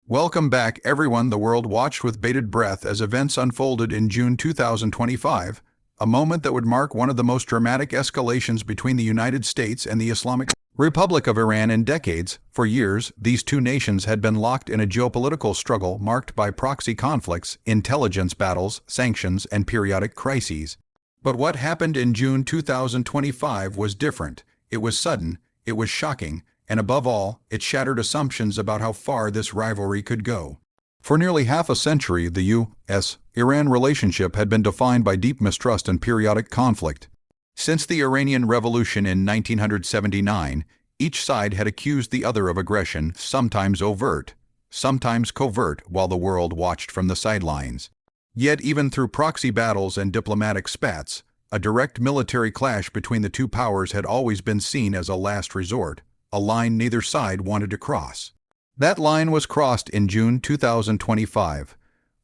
Welcome back, everyone. The world watched with bated breath as events unfolded in June 2025, a moment that would mark one of the most dramatic escalations between the United States and the Islamic Republic of Iran in decades. For years, these two nations had been locked in a geopolitical struggle marked by proxy conflicts, intelligence battles, sanctions, and periodic crises. But what happened in June 2025 was different. It was sudden, it was shocking, and above all, it shattered assumptions about how far this rivalry could go. For nearly half a century, the U.S.-Iran relationship had been defined by deep mistrust and periodic conflict. Since the Iranian Revolution in 1979, each side had accused the other of aggression, sometimes overt, sometimes covert, while the world watched from the sidelines. Yet even through proxy battles and diplomatic spats, a direct military clash between the two powers had always been seen as a last resort, a line neither side wanted to cross. That line was crossed in June 2025.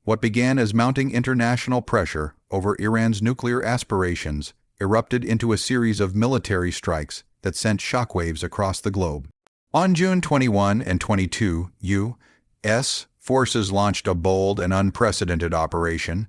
What began as mounting international pressure over Iran's nuclear aspirations erupted into a series of military strikes that sent shockwaves across the globe. On June 21 and 22, U.S. forces launched a bold and unprecedented operation,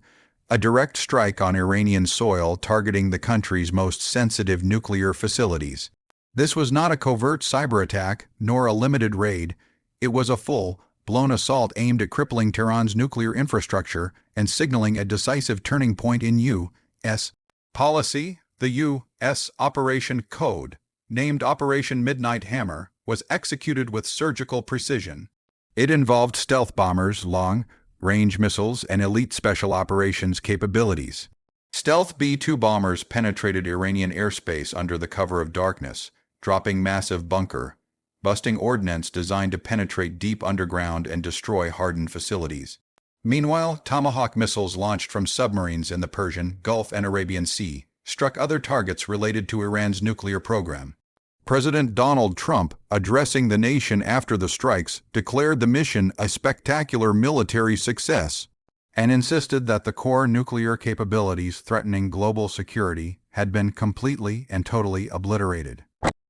a direct strike on Iranian soil targeting the country's most sensitive nuclear facilities. This was not a covert cyber attack, nor a limited raid. It was a full-blown assault aimed at crippling Tehran's nuclear infrastructure and signaling a decisive turning point in U.S. policy. The U.S. Operation Code, named Operation Midnight Hammer, was executed with surgical precision. It involved stealth bombers, long-range missiles, and elite special operations capabilities. Stealth B-2 bombers penetrated Iranian airspace under the cover of darkness, dropping massive bunker-busting ordnance designed to penetrate deep underground and destroy hardened facilities. Meanwhile, Tomahawk missiles launched from submarines in the Persian Gulf and Arabian Sea struck other targets related to Iran's nuclear program. President Donald Trump, addressing the nation after the strikes, declared the mission a spectacular military success and insisted that the core nuclear capabilities threatening global security had been completely and totally obliterated.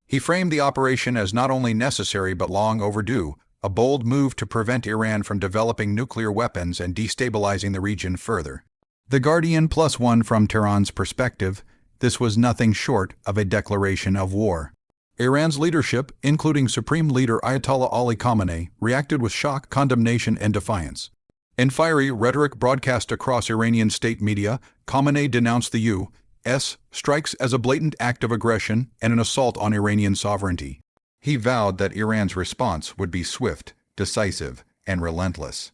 He framed the operation as not only necessary but long overdue, a bold move to prevent Iran from developing nuclear weapons and destabilizing the region further. The Guardian +1 from Tehran's perspective, this was nothing short of a declaration of war. Iran's leadership, including Supreme Leader Ayatollah Ali Khamenei, reacted with shock, condemnation, and defiance. In fiery rhetoric broadcast across Iranian state media, Khamenei denounced the U.S. strikes as a blatant act of aggression and an assault on Iranian sovereignty. He vowed that Iran's response would be swift, decisive, and relentless.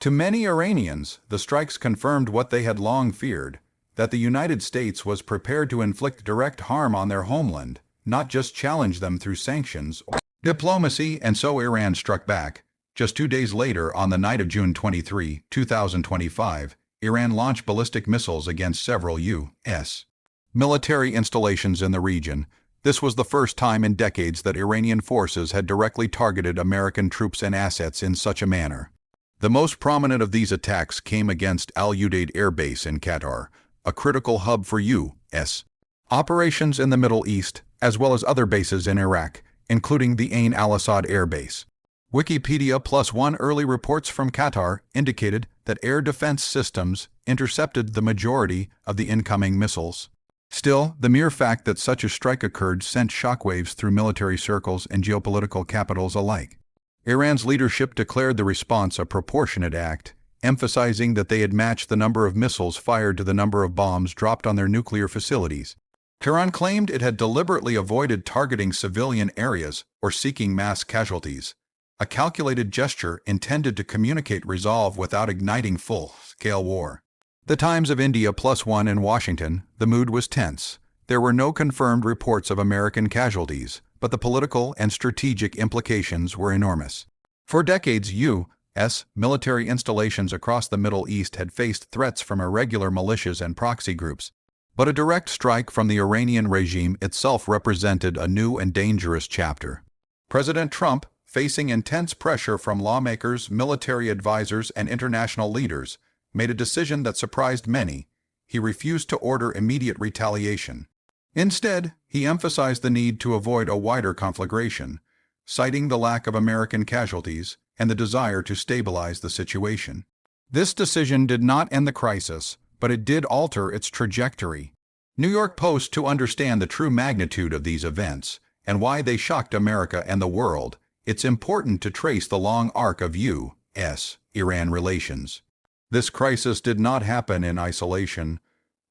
To many Iranians, the strikes confirmed what they had long feared, that the United States was prepared to inflict direct harm on their homeland, not just challenge them through sanctions or diplomacy, and so Iran struck back. Just 2 days later, on the night of June 23, 2025, Iran launched ballistic missiles against several U.S. military installations in the region. This was the first time in decades that Iranian forces had directly targeted American troops and assets in such a manner. The most prominent of these attacks came against Al Udeid Air Base in Qatar, a critical hub for U.S. operations in the Middle East, as well as other bases in Iraq, including the Ain al-Assad Air Base. Wikipedia +1 early reports from Qatar indicated that air defense systems intercepted the majority of the incoming missiles. Still, the mere fact that such a strike occurred sent shockwaves through military circles and geopolitical capitals alike. Iran's leadership declared the response a proportionate act, emphasizing that they had matched the number of missiles fired to the number of bombs dropped on their nuclear facilities. Tehran claimed it had deliberately avoided targeting civilian areas or seeking mass casualties, a calculated gesture intended to communicate resolve without igniting full-scale war. The Times of India +1 in Washington, the mood was tense. There were no confirmed reports of American casualties, but the political and strategic implications were enormous. For decades, U.S. military installations across the Middle East had faced threats from irregular militias and proxy groups. But a direct strike from the Iranian regime itself represented a new and dangerous chapter. President Trump, facing intense pressure from lawmakers, military advisors, and international leaders, made a decision that surprised many. He refused to order immediate retaliation. Instead, he emphasized the need to avoid a wider conflagration, citing the lack of American casualties and the desire to stabilize the situation. This decision did not end the crisis, but it did alter its trajectory. New York Post: to understand the true magnitude of these events and why they shocked America and the world, it's important to trace the long arc of U.S.-Iran relations. This crisis did not happen in isolation.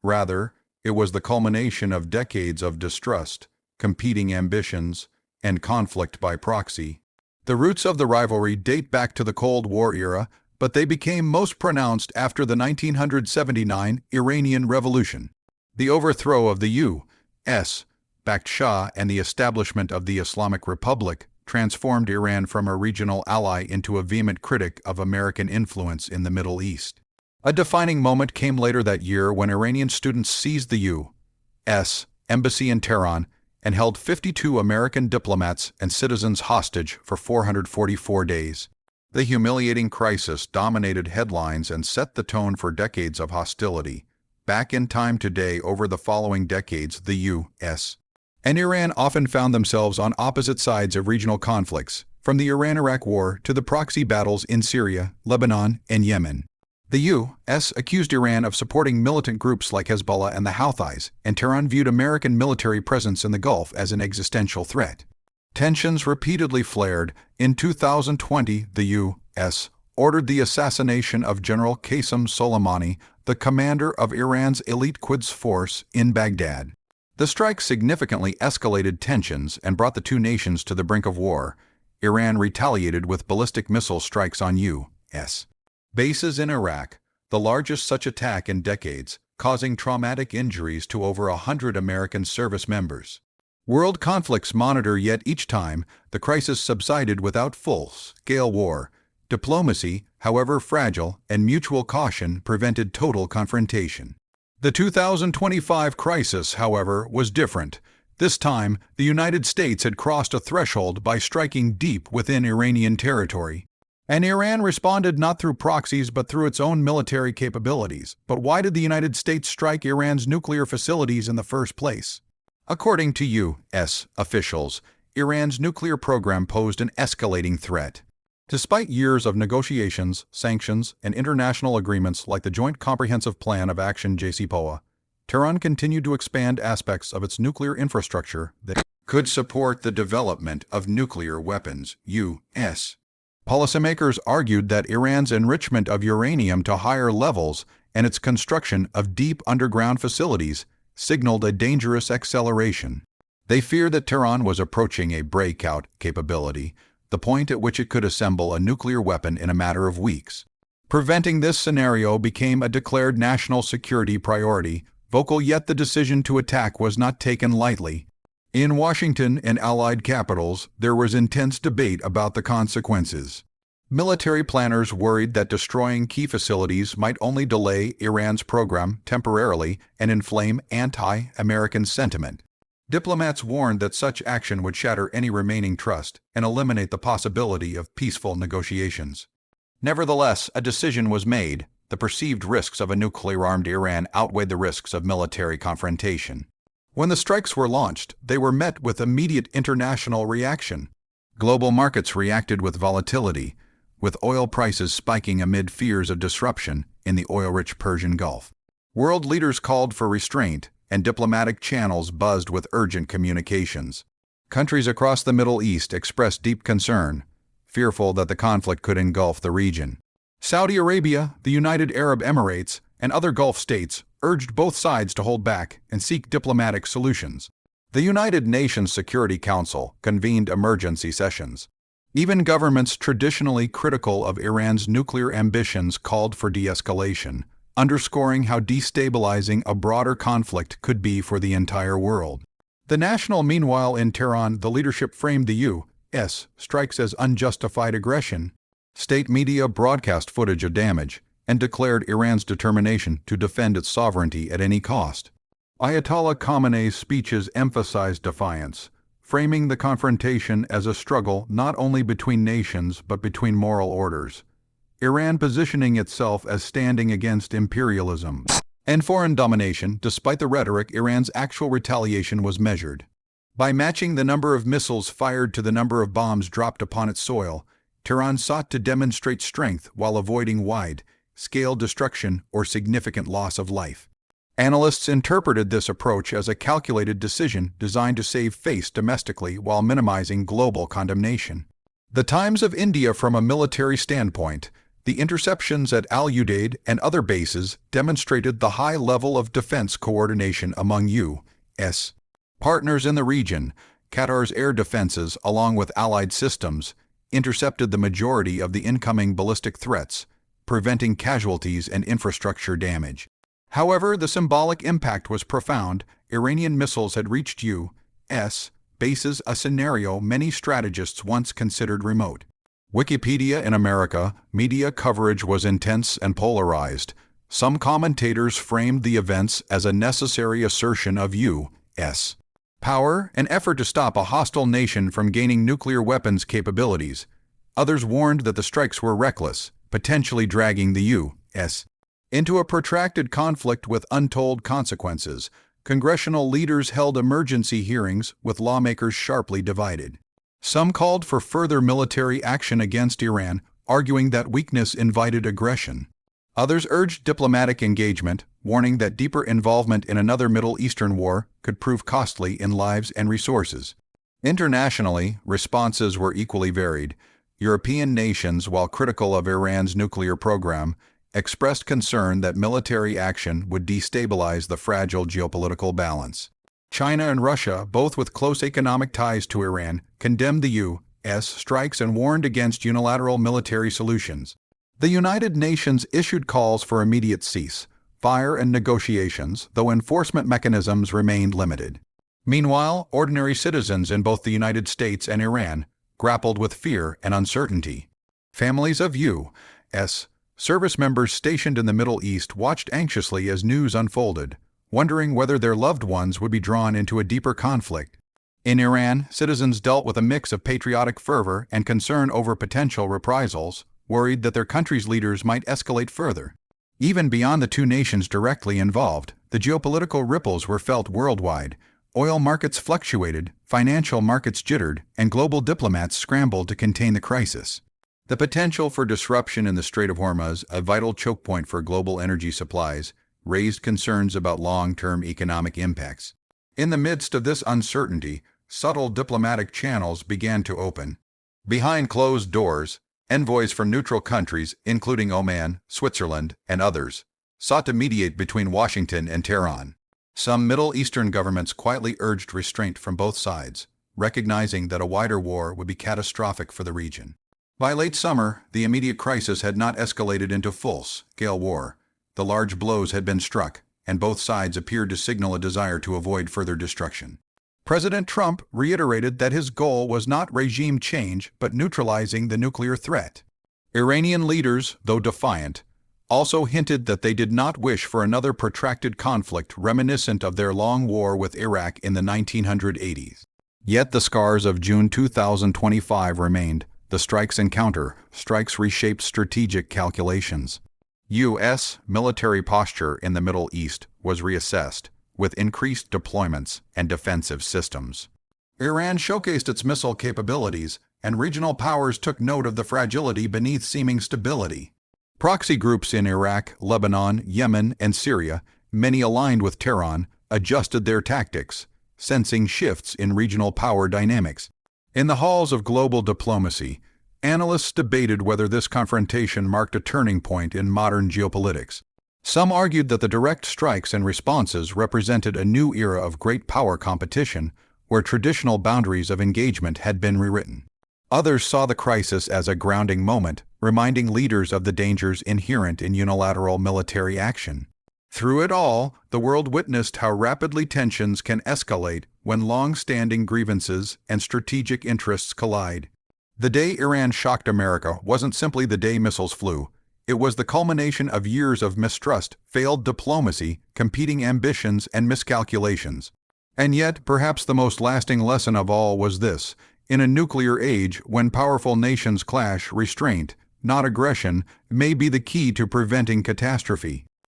Rather, it was the culmination of decades of distrust, competing ambitions, and conflict by proxy. The roots of the rivalry date back to the Cold War era, but they became most pronounced after the 1979 Iranian Revolution. The overthrow of the U.S.-backed Shah and the establishment of the Islamic Republic transformed Iran from a regional ally into a vehement critic of American influence in the Middle East. A defining moment came later that year when Iranian students seized the U.S. embassy in Tehran and held 52 American diplomats and citizens hostage for 444 days. The humiliating crisis dominated headlines and set the tone for decades of hostility. Back in time today, over the following decades, the U.S. and Iran often found themselves on opposite sides of regional conflicts, from the Iran-Iraq War to the proxy battles in Syria, Lebanon, and Yemen. The U.S. accused Iran of supporting militant groups like Hezbollah and the Houthis, and Tehran viewed American military presence in the Gulf as an existential threat. Tensions repeatedly flared. In 2020, the U.S. ordered the assassination of General Qasem Soleimani, the commander of Iran's elite Quds force in Baghdad. The strike significantly escalated tensions and brought the two nations to the brink of war. Iran retaliated with ballistic missile strikes on U.S. bases in Iraq, the largest such attack in decades, causing traumatic injuries to over 100 American service members. World conflicts monitor, yet each time, the crisis subsided without full-scale war. Diplomacy, however fragile, and mutual caution prevented total confrontation. The 2025 crisis, however, was different. This time, the United States had crossed a threshold by striking deep within Iranian territory. And Iran responded not through proxies but through its own military capabilities. But why did the United States strike Iran's nuclear facilities in the first place? According to U.S. officials, Iran's nuclear program posed an escalating threat. Despite years of negotiations, sanctions, and international agreements like the Joint Comprehensive Plan of Action (JCPOA), Tehran continued to expand aspects of its nuclear infrastructure that could support the development of nuclear weapons. U.S. policymakers argued that Iran's enrichment of uranium to higher levels and its construction of deep underground facilities signaled a dangerous acceleration. They feared that Tehran was approaching a breakout capability, the point at which it could assemble a nuclear weapon in a matter of weeks. Preventing this scenario became a declared national security priority. Vocal, yet the decision to attack was not taken lightly. In Washington and allied capitals, there was intense debate about the consequences. Military planners worried that destroying key facilities might only delay Iran's program temporarily and inflame anti-American sentiment. Diplomats warned that such action would shatter any remaining trust and eliminate the possibility of peaceful negotiations. Nevertheless, a decision was made. The perceived risks of a nuclear-armed Iran outweighed the risks of military confrontation. When the strikes were launched, they were met with immediate international reaction. Global markets reacted with volatility, with oil prices spiking amid fears of disruption in the oil-rich Persian Gulf. World leaders called for restraint, and diplomatic channels buzzed with urgent communications. Countries across the Middle East expressed deep concern, fearful that the conflict could engulf the region. Saudi Arabia, the United Arab Emirates, and other Gulf states urged both sides to hold back and seek diplomatic solutions. The United Nations Security Council convened emergency sessions. Even governments traditionally critical of Iran's nuclear ambitions called for de-escalation, underscoring how destabilizing a broader conflict could be for the entire world. Meanwhile, in Tehran, the leadership framed the U.S. strikes as unjustified aggression. State media broadcast footage of damage and declared Iran's determination to defend its sovereignty at any cost. Ayatollah Khamenei's speeches emphasized defiance, framing the confrontation as a struggle not only between nations but between moral orders. Iran positioning itself as standing against imperialism and foreign domination. Despite the rhetoric, Iran's actual retaliation was measured. By matching the number of missiles fired to the number of bombs dropped upon its soil, Tehran sought to demonstrate strength while avoiding wide-scale destruction or significant loss of life. Analysts interpreted this approach as a calculated decision designed to save face domestically while minimizing global condemnation. The Times of India. From a military standpoint, the interceptions at Al-Udeid and other bases demonstrated the high level of defense coordination among U.S. partners in the region. Qatar's air defenses, along with allied systems, intercepted the majority of the incoming ballistic threats, preventing casualties and infrastructure damage. However, the symbolic impact was profound. Iranian missiles had reached U.S. bases, a scenario many strategists once considered remote. Wikipedia in America, media coverage was intense and polarized. Some commentators framed the events as a necessary assertion of U.S. power, an effort to stop a hostile nation from gaining nuclear weapons capabilities. Others warned that the strikes were reckless, potentially dragging the U.S. into a protracted conflict with untold consequences. Congressional leaders held emergency hearings, with lawmakers sharply divided. Some called for further military action against Iran, arguing that weakness invited aggression. Others urged diplomatic engagement, warning that deeper involvement in another Middle Eastern war could prove costly in lives and resources. Internationally, responses were equally varied. European nations, while critical of Iran's nuclear program, expressed concern that military action would destabilize the fragile geopolitical balance. China and Russia, both with close economic ties to Iran, condemned the U.S. strikes and warned against unilateral military solutions. The United Nations issued calls for immediate cease-fire and negotiations, though enforcement mechanisms remained limited. Meanwhile, ordinary citizens in both the United States and Iran grappled with fear and uncertainty. Families of U.S. service members stationed in the Middle East watched anxiously as news unfolded, wondering whether their loved ones would be drawn into a deeper conflict. In Iran, citizens dealt with a mix of patriotic fervor and concern over potential reprisals, worried that their country's leaders might escalate further. Even beyond the two nations directly involved, the geopolitical ripples were felt worldwide. Oil markets fluctuated, financial markets jittered, and global diplomats scrambled to contain the crisis. The potential for disruption in the Strait of Hormuz, a vital choke point for global energy supplies, raised concerns about long-term economic impacts. In the midst of this uncertainty, subtle diplomatic channels began to open. Behind closed doors, envoys from neutral countries, including Oman, Switzerland, and others, sought to mediate between Washington and Tehran. Some Middle Eastern governments quietly urged restraint from both sides, recognizing that a wider war would be catastrophic for the region. By late summer, the immediate crisis had not escalated into full-scale war. The large blows had been struck, and both sides appeared to signal a desire to avoid further destruction. President Trump reiterated that his goal was not regime change but neutralizing the nuclear threat. Iranian leaders, though defiant, also hinted that they did not wish for another protracted conflict reminiscent of their long war with Iraq in the 1980s. Yet the scars of June 2025 remained. The strikes and counter-strikes reshaped strategic calculations. U.S. military posture in the Middle East was reassessed, with increased deployments and defensive systems. Iran showcased its missile capabilities, and regional powers took note of the fragility beneath seeming stability. Proxy groups in Iraq, Lebanon, Yemen, and Syria, many aligned with Tehran, adjusted their tactics, sensing shifts in regional power dynamics. In the halls of global diplomacy, analysts debated whether this confrontation marked a turning point in modern geopolitics. Some argued that the direct strikes and responses represented a new era of great power competition, where traditional boundaries of engagement had been rewritten. Others saw the crisis as a grounding moment, reminding leaders of the dangers inherent in unilateral military action. Through it all, the world witnessed how rapidly tensions can escalate when long-standing grievances and strategic interests collide. The day Iran shocked America wasn't simply the day missiles flew. It was the culmination of years of mistrust, failed diplomacy, competing ambitions, and miscalculations. And yet, perhaps the most lasting lesson of all was this: in a nuclear age, when powerful nations clash, restraint, not aggression, may be the key to preventing catastrophe.